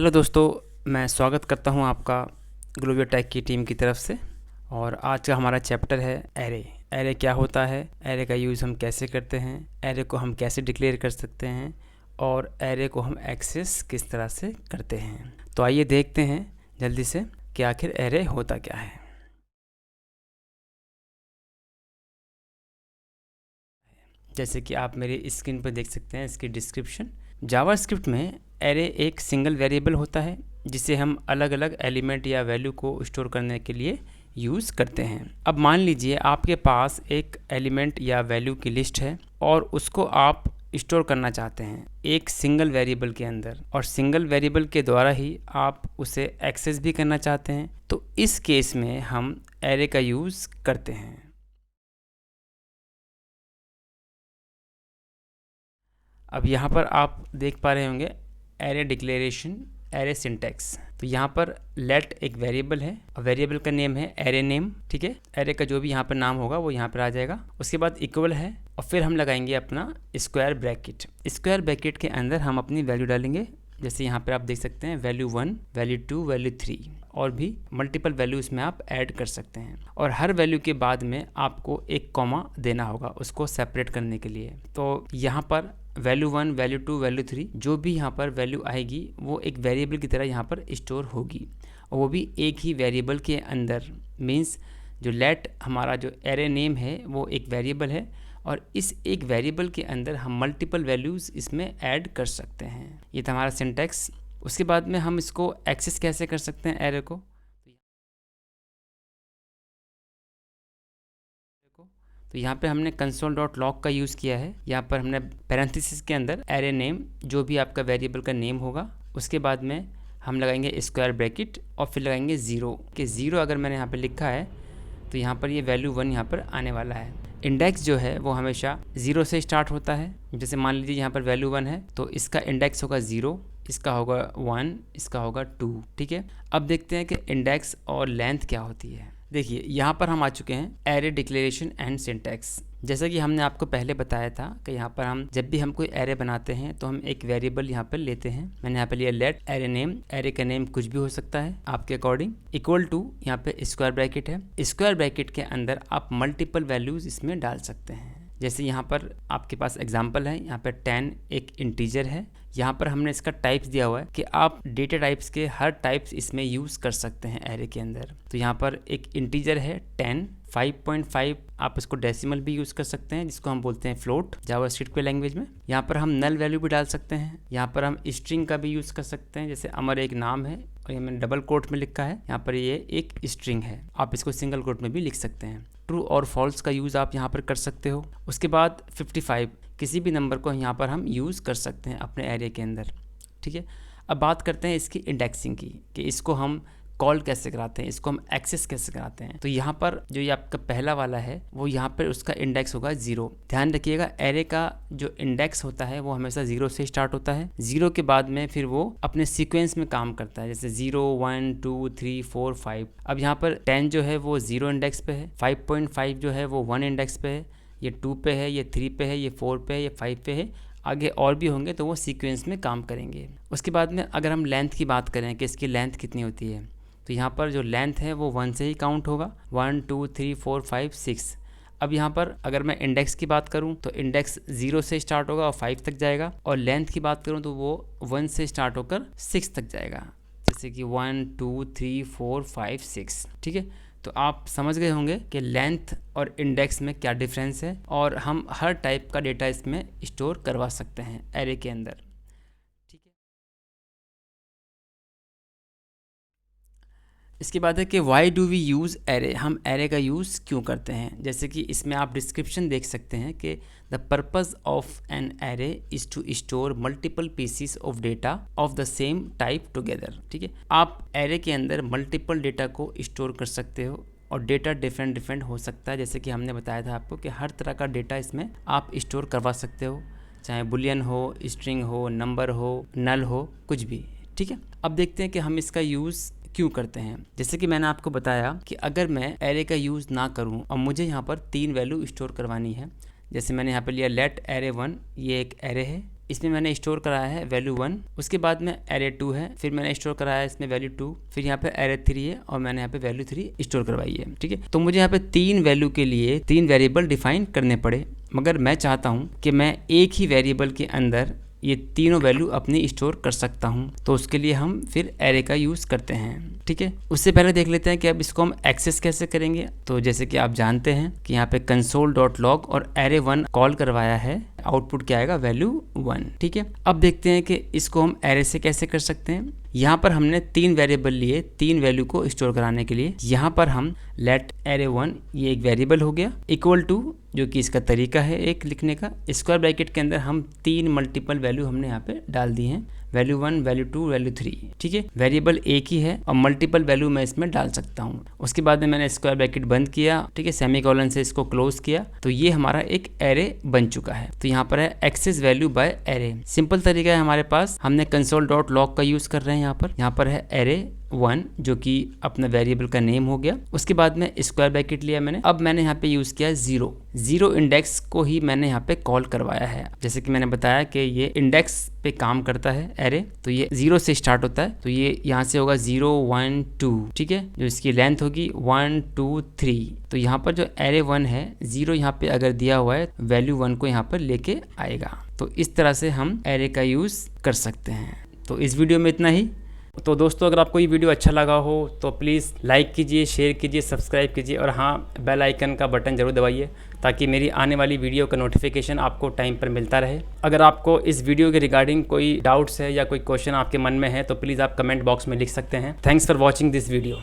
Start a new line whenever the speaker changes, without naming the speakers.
Hello दोस्तों, मैं स्वागत करता हूं आपका ग्लोबल टेक की टीम की तरफ से। और आज का हमारा चैप्टर है एरे। एरे क्या होता है, एरे का यूज़ हम कैसे करते हैं, एरे को हम कैसे डिक्लेयर कर सकते हैं और एरे को हम एक्सेस किस तरह से करते हैं। तो आइए देखते हैं जल्दी से कि आखिर एरे होता क्या है। जैसे कि आप मेरी स्क्रीन पर देख सकते हैं इसकी डिस्क्रिप्शन। जावास्क्रिप्ट में एरे एक सिंगल वेरिएबल होता है जिसे हम अलग अलग एलिमेंट या वैल्यू को स्टोर करने के लिए यूज़ करते हैं। अब मान लीजिए आपके पास एक एलिमेंट या वैल्यू की लिस्ट है और उसको आप स्टोर करना चाहते हैं एक सिंगल वेरिएबल के अंदर, और सिंगल वेरिएबल के द्वारा ही आप उसे एक्सेस भी करना चाहते हैं। तो इस केस में हम एरे का यूज़ करते हैं। अब यहाँ पर आप देख पा रहे होंगे एरे डिक्लेरेशन, एरे सिंटैक्स। तो यहाँ पर लेट एक वेरिएबल है और वेरिएबल का नेम है एरे नेम। ठीक है, एरे का जो भी यहाँ पर नाम होगा वो यहाँ पर आ जाएगा। उसके बाद इक्वल है और फिर हम लगाएंगे अपना स्क्वायर ब्रैकेट। स्क्वायर ब्रैकेट के अंदर हम अपनी वैल्यू डालेंगे। जैसे यहाँ पर आप देख सकते हैं वैल्यू 1, वैल्यू 2, वैल्यू 3 और भी मल्टीपल वैल्यूज में आप ऐड कर सकते हैं। और हर वैल्यू के बाद में आपको एक कॉमा देना होगा उसको सेपरेट करने के लिए। तो यहाँ पर वैल्यू 1, वैल्यू 2, वैल्यू 3 जो भी यहाँ पर वैल्यू आएगी वो एक वेरिएबल की तरह यहाँ पर स्टोर होगी, और वो भी एक ही वेरिएबल के अंदर। मीन्स जो लेट हमारा जो एरे नेम है वो एक वेरिएबल है और इस एक वेरिएबल के अंदर हम मल्टीपल वैल्यूज़ इसमें ऐड कर सकते हैं। ये था हमारा सिंटैक्स। उसके बाद में हम इसको एक्सेस कैसे कर सकते हैं एरे को। तो यहाँ पे हमने console.log का यूज़ किया है। यहाँ पर हमने पैरेंथेसिस के अंदर एरे नेम जो भी आपका वेरिएबल का नेम होगा उसके बाद में हम लगाएंगे स्क्वायर ब्रैकेट और फिर लगाएंगे 0 कि 0 अगर मैंने यहाँ पे लिखा है तो यहाँ पर ये वैल्यू 1 यहाँ पर आने वाला है। इंडेक्स जो है वो हमेशा 0 से स्टार्ट होता है। जैसे मान लीजिए यहाँ पर वैल्यू 1 है तो इसका इंडेक्स होगा 0, इसका होगा 1, इसका होगा 2। ठीक है, अब देखते हैं कि इंडेक्स और लेंथ क्या होती है। देखिए यहाँ पर हम आ चुके हैं एरे डिक्लेरेशन एंड सिंटैक्स। जैसा कि हमने आपको पहले बताया था कि यहाँ पर हम जब भी हम कोई एरे बनाते हैं तो हम एक वेरिएबल यहाँ पर लेते हैं। मैंने यहाँ पर लिया लेट एरे नेम। एरे का नेम कुछ भी हो सकता है आपके अकॉर्डिंग। इक्वल टू यहाँ पे स्क्वायर ब्रैकेट है। स्क्वायर ब्रैकेट के अंदर आप मल्टीपल वैल्यूज इसमें डाल सकते हैं। जैसे यहाँ पर आपके पास एग्जाम्पल है, यहाँ पर 10 एक इंटीजर है। यहाँ पर हमने इसका टाइप्स दिया हुआ है कि आप डेटा टाइप्स के हर टाइप्स इसमें यूज़ कर सकते हैं एरे के अंदर। तो यहाँ पर एक इंटीजर है 10, 5.5 आप इसको डेसिमल भी यूज़ कर सकते हैं जिसको हम बोलते हैं फ्लोट जावास्क्रिप्ट के लैंग्वेज में। यहाँ पर हम नल वैल्यू भी डाल सकते हैं। यहाँ पर हम स्ट्रिंग का भी यूज़ कर सकते हैं। जैसे अमर एक नाम है और ये मैंने डबल कोट में लिखा है, यहाँ पर ये एक स्ट्रिंग है, आप इसको सिंगल कोट में भी लिख सकते हैं। ट्रू और फॉल्स का यूज़ आप यहाँ पर कर सकते हो। उसके बाद 55 किसी भी नंबर को यहाँ पर हम यूज़ कर सकते हैं अपने एरे के अंदर। ठीक है, अब बात करते हैं इसकी इंडेक्सिंग की कि इसको हम कॉल कैसे कराते हैं, इसको हम एक्सेस कैसे कराते हैं। तो यहाँ पर जो ये आपका पहला वाला है वो यहाँ पर उसका इंडेक्स होगा 0। ध्यान रखिएगा एरे का जो इंडेक्स होता है वो हमेशा 0 से स्टार्ट होता है। 0 के बाद में फिर वो अपने सीक्वेंस में काम करता है, जैसे 0, 1, 2, 3, 4, 5। अब यहाँ पर 10 जो है वो 0 इंडेक्स पे है, 5.5 जो है वो 1 इंडेक्स पे है, ये 2 पे है, ये 3 पे है, ये 4 पे है, ये 5 पे है। आगे और भी होंगे तो वो सीक्वेंस में काम करेंगे। उसके बाद में अगर हम लेंथ की बात करें कि इसकी लेंथ कितनी होती है, तो यहाँ पर जो लेंथ है वो 1 से ही काउंट होगा। 1, 2, 3, 4, 5, 6। अब यहाँ पर अगर मैं इंडेक्स की बात करूँ तो इंडेक्स 0 से स्टार्ट होगा और 5 तक जाएगा, और लेंथ की बात करूँ तो वो 1 से स्टार्ट होकर 6 तक जाएगा। जैसे कि 1, 2, 3, 4, 5, 6। ठीक है, तो आप समझ गए होंगे कि लेंथ और इंडेक्स में क्या डिफरेंस है, और हम हर टाइप का डेटा इसमें स्टोर करवा सकते हैं एरे के अंदर। ठीक है, इसके बाद है कि why do we use array, हम एरे का यूज़ क्यों करते हैं। जैसे कि इसमें आप डिस्क्रिप्शन देख सकते हैं कि the purpose of an array is to store multiple pieces of data of the same type together. ठीक है, आप एरे के अंदर मल्टीपल डेटा को स्टोर कर सकते हो और डेटा डिफरेंट हो सकता है। जैसे कि हमने बताया था आपको कि हर तरह का डेटा इसमें आप स्टोर करवा सकते हो, चाहे बुलियन हो, स्ट्रिंग हो, नंबर हो, नल हो, कुछ भी। ठीक है, अब देखते हैं कि हम इसका यूज़ क्यों करते हैं। जैसे कि मैंने आपको बताया कि अगर मैं एरे का यूज़ ना करूं और मुझे यहाँ पर 3 वैल्यू स्टोर करवानी है, जैसे मैंने यहाँ पे लिया लेट एरे 1, ये एक एरे है, इसमें मैंने स्टोर कराया है वैल्यू 1, उसके बाद में एरे 2 है, फिर मैंने स्टोर कराया है इसमें वैल्यू 2, फिर यहाँ पे एरे 3 है और मैंने यहाँ पे वैल्यू 3 स्टोर करवाई है। ठीक है, तो मुझे यहाँ पे 3 वैल्यू के लिए 3 वेरिएबल डिफाइन करने पड़े, मगर मैं चाहता हूँ कि मैं एक ही वेरिएबल के अंदर ये तीनों वैल्यू अपनी स्टोर कर सकता हूँ, तो उसके लिए हम फिर एरे का यूज़ करते हैं। ठीक है, उससे पहले देख लेते हैं कि अब इसको हम एक्सेस कैसे करेंगे। तो जैसे कि आप जानते हैं कि यहाँ पे console.log और array1 कॉल करवाया है, आउटपुट क्या आएगा, वैल्यू 1। ठीक है, अब देखते हैं कि इसको हम एरे से कैसे कर सकते हैं। यहाँ पर हमने 3 वेरिएबल लिए 3 वैल्यू को स्टोर कराने के लिए। यहाँ पर हम लेट array1, ये एक वेरिएबल हो गया, इक्वल टू, जो कि इसका तरीका है एक लिखने का, स्क्वायर ब्रैकेट के अंदर हम 3 मल्टीपल वैल्यू हमने यहाँ पे डाल दी हैं, वैल्यू 1, वैल्यू 2, वैल्यू 3। ठीक है, वेरिएबल एक ही है और मल्टीपल वैल्यू मैं इसमें डाल सकता हूँ। उसके बाद में मैंने स्क्वायर ब्रैकेट बंद किया, ठीक है, सेमीकोलन से इसको क्लोज किया, तो ये हमारा एक एरे बन चुका है। तो यहाँ पर है access value by array. Simple तरीका है हमारे पास, हमने console.log का यूज कर रहे हैं। यहाँ पर है एरे 1 जो कि अपना वेरिएबल का नेम हो गया। उसके बाद में स्क्वायर ब्रैकेट लिया मैंने। अब मैंने यहाँ पे यूज़ किया 0 इंडेक्स को ही मैंने यहाँ पे कॉल करवाया है। जैसे कि मैंने बताया कि ये इंडेक्स पे काम करता है एरे, तो ये 0 से स्टार्ट होता है, तो ये यहाँ से होगा 0, 1, 2। ठीक है, जो इसकी लेंथ होगी 1, 2, 3। तो यहाँ पर जो एरे 1 है, 0 यहाँ पे अगर दिया हुआ है, वैल्यू 1 को यहाँ पर लेके आएगा। तो इस तरह से हम एरे का यूज़ कर सकते हैं। तो इस वीडियो में इतना ही। तो दोस्तों, अगर आपको ये वीडियो अच्छा लगा हो तो प्लीज़ लाइक कीजिए, शेयर कीजिए, सब्सक्राइब कीजिए और हाँ, बेल आइकन का बटन ज़रूर दबाइए ताकि मेरी आने वाली वीडियो का नोटिफिकेशन आपको टाइम पर मिलता रहे। अगर आपको इस वीडियो के रिगार्डिंग कोई डाउट्स है या कोई क्वेश्चन आपके मन में है तो प्लीज़ आप कमेंट बॉक्स में लिख सकते हैं। Thanks for watching this video.